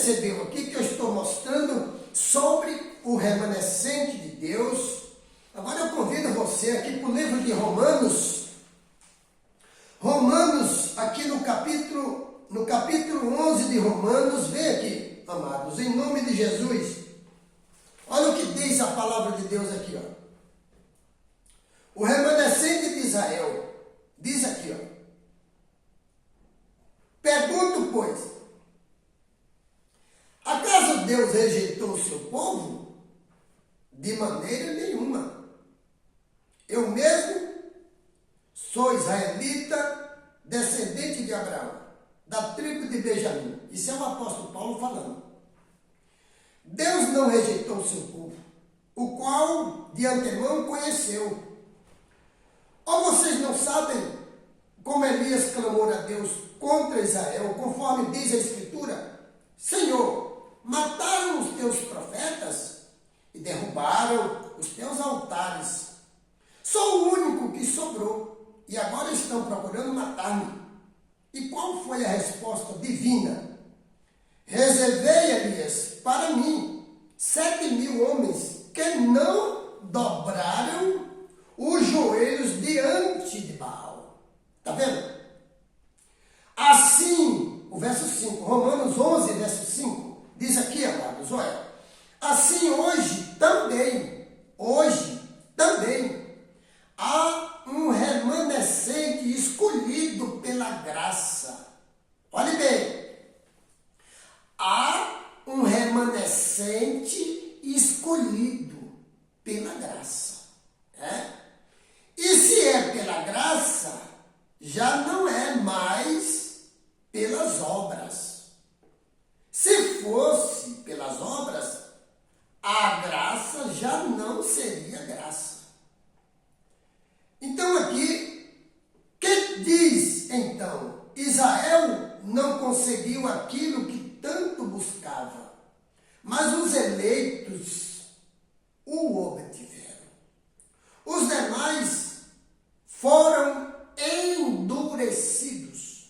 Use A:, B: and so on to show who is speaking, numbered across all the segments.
A: percebeu aqui que eu estou mostrando sobre o remanescente de Deus. Agora eu convido você aqui para o livro de Romanos. Romanos, aqui no capítulo 11 de Romanos, vem aqui, amados, em nome de Jesus. Olha o que diz a palavra de Deus aqui, ó. O remanescente de Israel, diz aqui, ó. Pergunto, pois, acaso Deus rejeitou o seu povo? De maneira nenhuma. Eu mesmo sou israelita, descendente de Abraão, da tribo de Benjamim. Isso é o apóstolo Paulo falando. Deus não rejeitou o seu povo, o qual de antemão conheceu. Ou vocês não sabem como Elias clamou a Deus contra Israel, conforme diz a Escritura? Senhor, mataram os teus profetas e derrubaram os teus altares. Sou o único que sobrou e agora estão procurando matar-me. E qual foi a resposta divina? Reservei, Elias, para mim 7.000 homens que não dobraram os joelhos diante de Baal. Está vendo? Assim, o verso 5, Romanos 11, verso 5, diz aqui, amados, olha. Assim hoje também, há um remanescente escolhido pela graça. Olhe bem. Há um remanescente escolhido pela graça. E se é pela graça, já não é mais pelas obras. Se fosse pelas obras, a graça já não seria graça. Então aqui, que diz então? Israel não conseguiu aquilo que tanto buscava, mas os eleitos o obtiveram. Os demais foram endurecidos.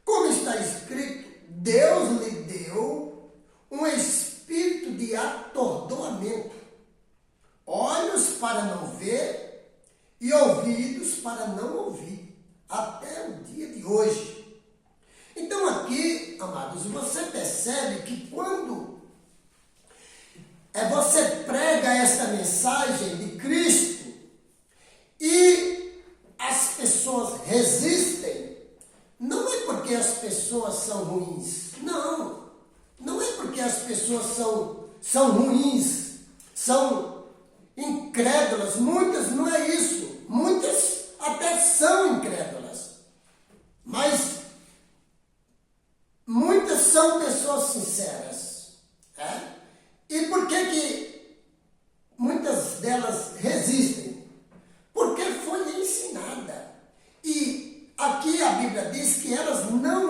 A: Como está escrito, Deus lhe deu um espírito de atordoamento, olhos para não ver e ouvidos para não ouvir, até o dia de hoje. Então aqui, amados, você percebe que quando você prega esta mensagem de Cristo e as pessoas resistem, não é porque as pessoas são ruins. Não é porque as pessoas são ruins, são incrédulas. Muitas não é isso. Muitas até são incrédulas. Mas muitas são pessoas sinceras. E por que muitas delas resistem? Porque foi ensinada. E aqui a Bíblia diz que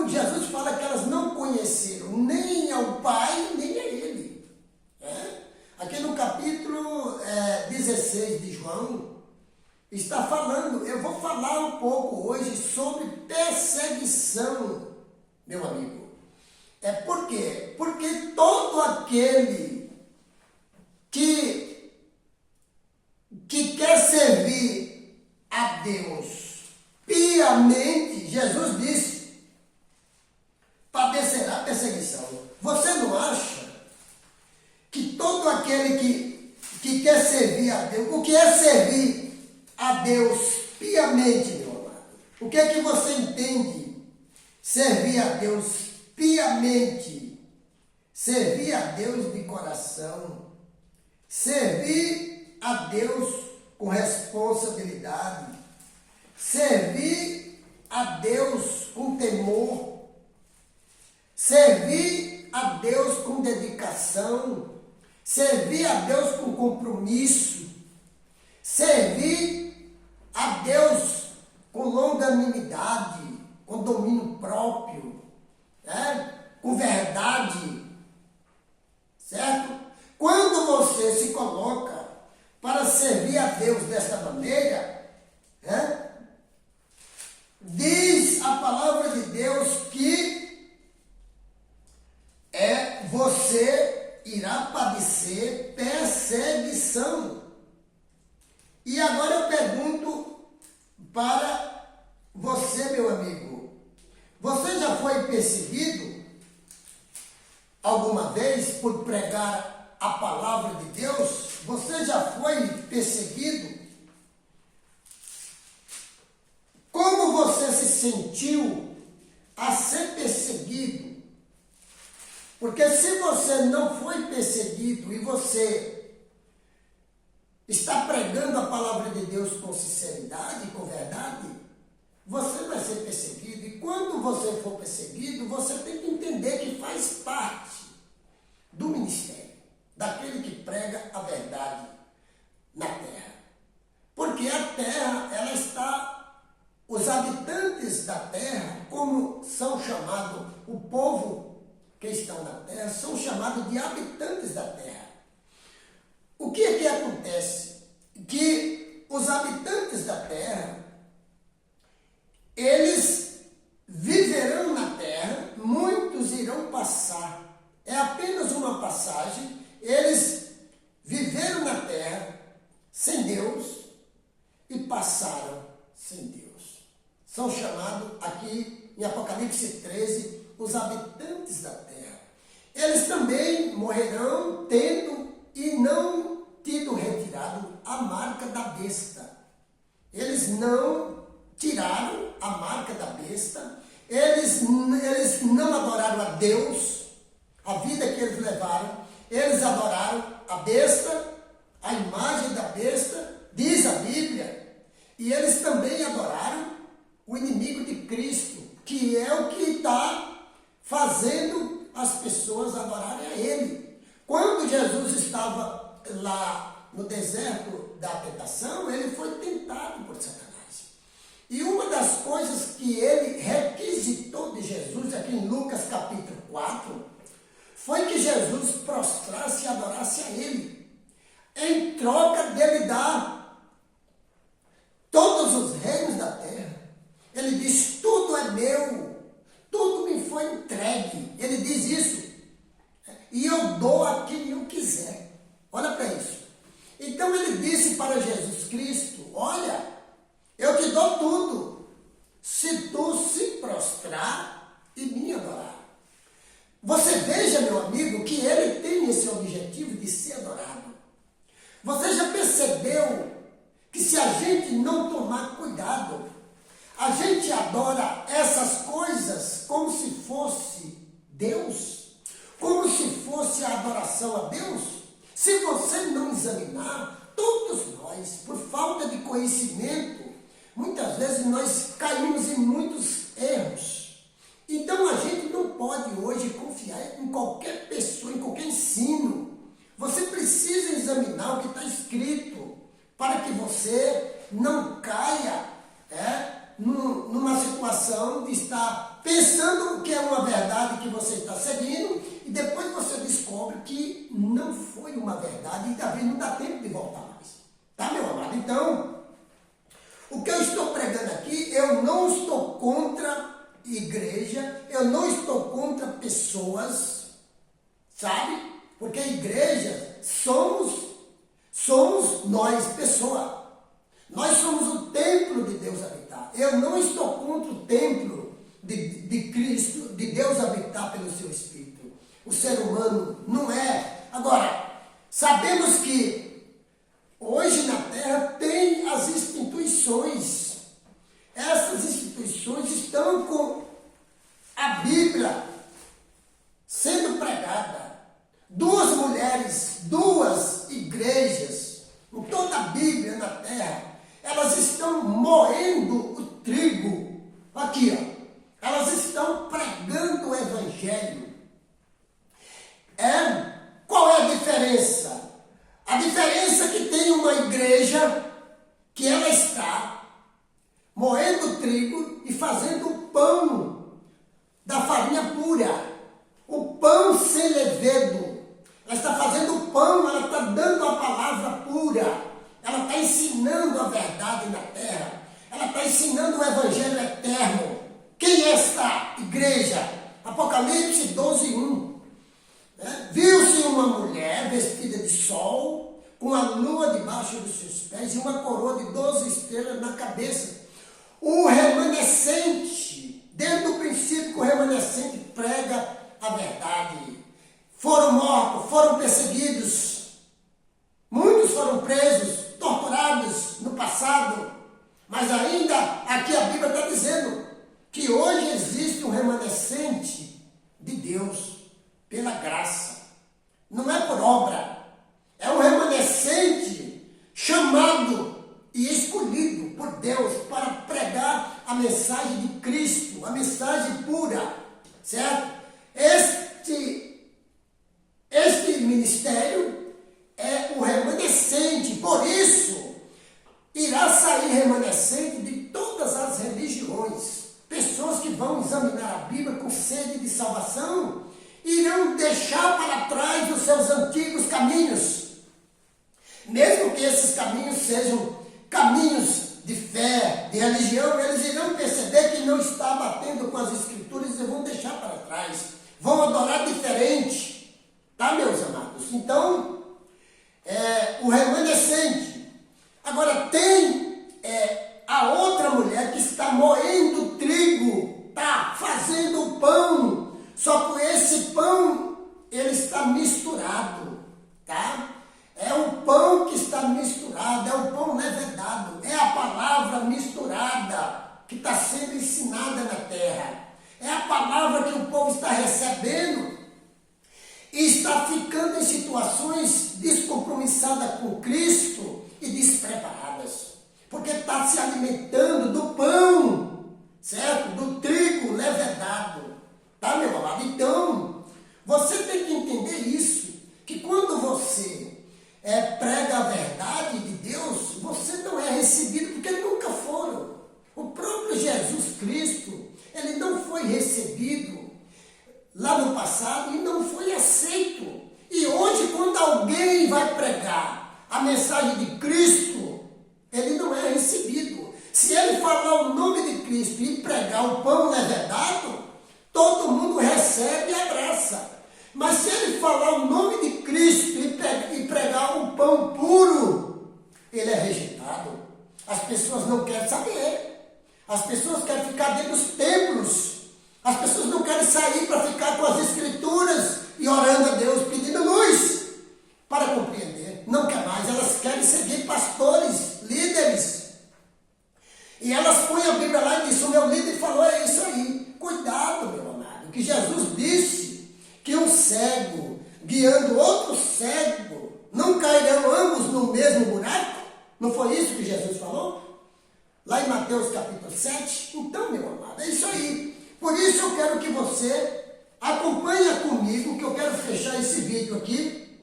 A: Jesus fala que elas não conheceram nem ao Pai, nem a Ele. Aqui no capítulo 16 de João, está falando, eu vou falar um pouco hoje sobre perseguição, meu amigo. Por quê? Porque todo aquele que quer servir a Deus piamente, Jesus disse, padecerá perseguição. Você não acha que todo aquele que quer servir a Deus, o que é servir a Deus piamente, meu amado? O que é que você entende? Servir a Deus piamente, servir a Deus de coração, servir a Deus com responsabilidade, servir a Deus com temor, servir a Deus com dedicação, servir a Deus com compromisso, servir a Deus com longanimidade, com domínio próprio, com verdade, certo? Quando você se coloca para servir a Deus desta maneira, diz a palavra de Deus que foi perseguido alguma vez por pregar a palavra de Deus? Você já foi perseguido? Como você se sentiu a ser perseguido? Porque se você não foi perseguido e você está pregando a palavra de Deus com sinceridade, com verdade, você vai ser perseguido. E quando você for perseguido, você tem que entender que faz parte do ministério, daquele que prega a verdade na terra. Porque a terra, ela está, os habitantes da terra, como são chamados, o povo que estão na terra, são chamados de habitantes da terra. O que é que acontece? Que os habitantes da terra, eles viverão na terra, muitos irão passar. É apenas uma passagem. Eles viveram na terra sem Deus e passaram sem Deus. São chamados aqui em Apocalipse 13 os habitantes da terra. Eles também morrerão tendo e não tido retirado a marca da besta. Eles não tiraram a marca da besta, eles não adoraram a Deus, a vida que eles levaram, eles adoraram a besta, a imagem da besta, diz a Bíblia, e eles também adoraram o inimigo de Cristo, que é o que está fazendo as pessoas adorarem a Ele. Quando Jesus estava lá no deserto da tentação, ele foi tentado por Satanás. E uma das coisas que ele requisitou de Jesus, aqui em Lucas capítulo 4, foi que Jesus prostrasse e adorasse a Ele, em troca dele dar todos os reinos da terra. Ele diz, tudo é meu, tudo me foi entregue. Ele diz isso, e eu dou a quem eu quiser. Olha para isso. Então ele disse para Jesus Cristo, olha, eu te dou tudo, se tu se prostrar e me adorar. Você veja, meu amigo, que ele tem esse objetivo de ser adorado. Você já percebeu que se a gente não tomar cuidado, a gente adora essas coisas como se fosse Deus? Como se fosse a adoração a Deus? Se você não examinar, todos nós, por falta de conhecimento, muitas vezes nós caímos em muitos erros. Então a gente não pode hoje confiar em qualquer pessoa, em qualquer ensino. Você precisa examinar o que está escrito, para que você não caia numa situação de estar pensando que é uma verdade que você está seguindo, e depois você descobre que não foi uma verdade, e talvez não dá tempo de voltar mais. Tá, meu amado? Então, o que eu estou pregando aqui, eu não estou contra igreja, eu não estou contra pessoas, sabe? Porque a igreja somos nós, pessoa. Nós somos o templo de Deus habitar. Eu não estou contra o templo de Cristo, de Deus habitar pelo seu Espírito. O ser humano não é. Agora, sabemos que hoje na Terra tem as instituições. Essas instituições estão com a Bíblia sendo pregada. 2 mulheres, 2 igrejas, com toda a Bíblia na Terra, elas estão moendo o trigo. Aqui, ó. Elas estão pregando o Evangelho. Qual é a diferença? A diferença é que tem uma igreja que ela está moendo trigo e fazendo o pão da farinha pura, o pão sem levedo. Ela está fazendo o pão, ela está dando a palavra pura, ela está ensinando a verdade na terra, ela está ensinando o Evangelho eterno. Quem é esta igreja? Apocalipse 12:1. Viu-se uma mulher vestida de sol, com a lua debaixo dos seus pés e uma coroa de 12 estrelas na cabeça. O remanescente, desde o princípio, o remanescente prega a verdade. Foram mortos, foram perseguidos. Muitos foram presos, torturados no passado. Mas ainda aqui a Bíblia está dizendo que hoje existe um remanescente de Deus pela graça. Não é por obra. É um remanescente chamado e escolhido por Deus para pregar a mensagem de Cristo, a mensagem pura, certo? Este ministério é o remanescente, por isso irá sair remanescente de todas as religiões. Pessoas que vão examinar a Bíblia com sede de salvação irão deixar para trás os seus antigos caminhos. Mesmo que esses caminhos sejam caminhos de fé, de religião, eles irão perceber que não está batendo com as Escrituras e vão deixar para trás. Vão adorar diferente. Tá, meus amados? Então, o remanescente. Agora, tem a outra mulher que está moendo trigo, está fazendo o pão. Só que esse pão, ele está misturado, tá? É o pão que está misturado, é o pão levedado, é a palavra misturada que está sendo ensinada na terra. É a palavra que o povo está recebendo e está ficando em situações descompromissadas com Cristo e despreparadas. Porque está se alimentando do pão, certo? Do trigo levedado. Tá, meu amado? Então, você tem que entender isso, que quando você prega a verdade de Deus, você não é recebido, porque nunca foram. O próprio Jesus Cristo, ele não foi recebido lá no passado e não foi aceito. E hoje, quando alguém vai pregar a mensagem de Cristo, ele não é recebido. Se ele falar o nome de Cristo e pregar o pão levedado, todo mundo recebe e abraça. Mas se ele falar o nome de Cristo e pregar um pão puro, ele é rejeitado. As pessoas não querem saber. As pessoas querem ficar dentro dos templos. As pessoas não querem sair para ficar com as Escrituras e orando a Deus, pedindo luz para compreender. Não quer mais. Elas querem seguir pastores, líderes. E elas põem a Bíblia lá e dizem, o meu líder falou, é isso aí. Cuidado, meu amado, que Jesus disse que um cego guiando outro cego não cairão ambos no mesmo buraco? Não foi isso que Jesus falou? Lá em Mateus capítulo 7? Então, meu amado, é isso aí. Por isso eu quero que você acompanhe comigo, que eu quero fechar esse vídeo aqui,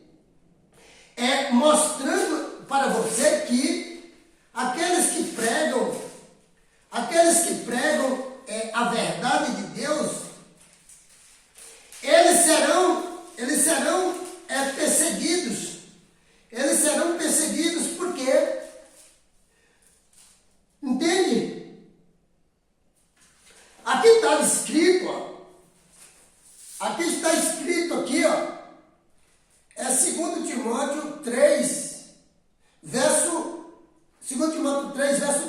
A: mostrando para você que aqueles que pregam a verdade de Deus, eles serão perseguidos. Eles serão perseguidos porque, entende? Aqui está escrito, ó. Aqui está escrito aqui, ó. É 2 Timóteo 3, verso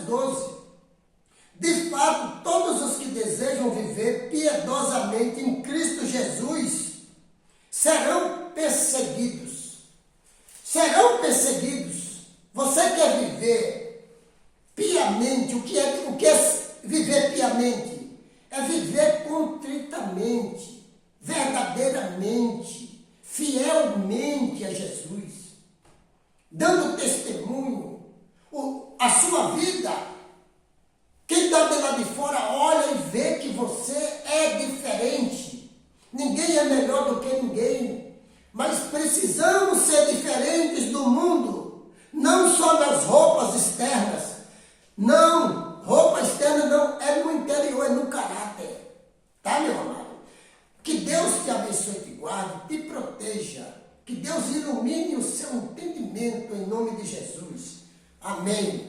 A: 12. De fato, todos os que desejam viver piedosamente em Cristo Jesus serão perseguidos. Serão perseguidos. Você quer viver piamente? O que é viver piamente? É viver contritamente, verdadeiramente, fielmente a Jesus, dando testemunho. A sua vida, quem está de lá de fora olha e vê que você é diferente. Ninguém é melhor do que ninguém, mas precisamos ser diferentes do mundo, não só nas roupas externas. Não, roupa externa não, é no interior, é no caráter. Tá, meu amado? Que Deus te abençoe e te guarde, te proteja. Que Deus ilumine o seu entendimento em nome de Jesus. Amém.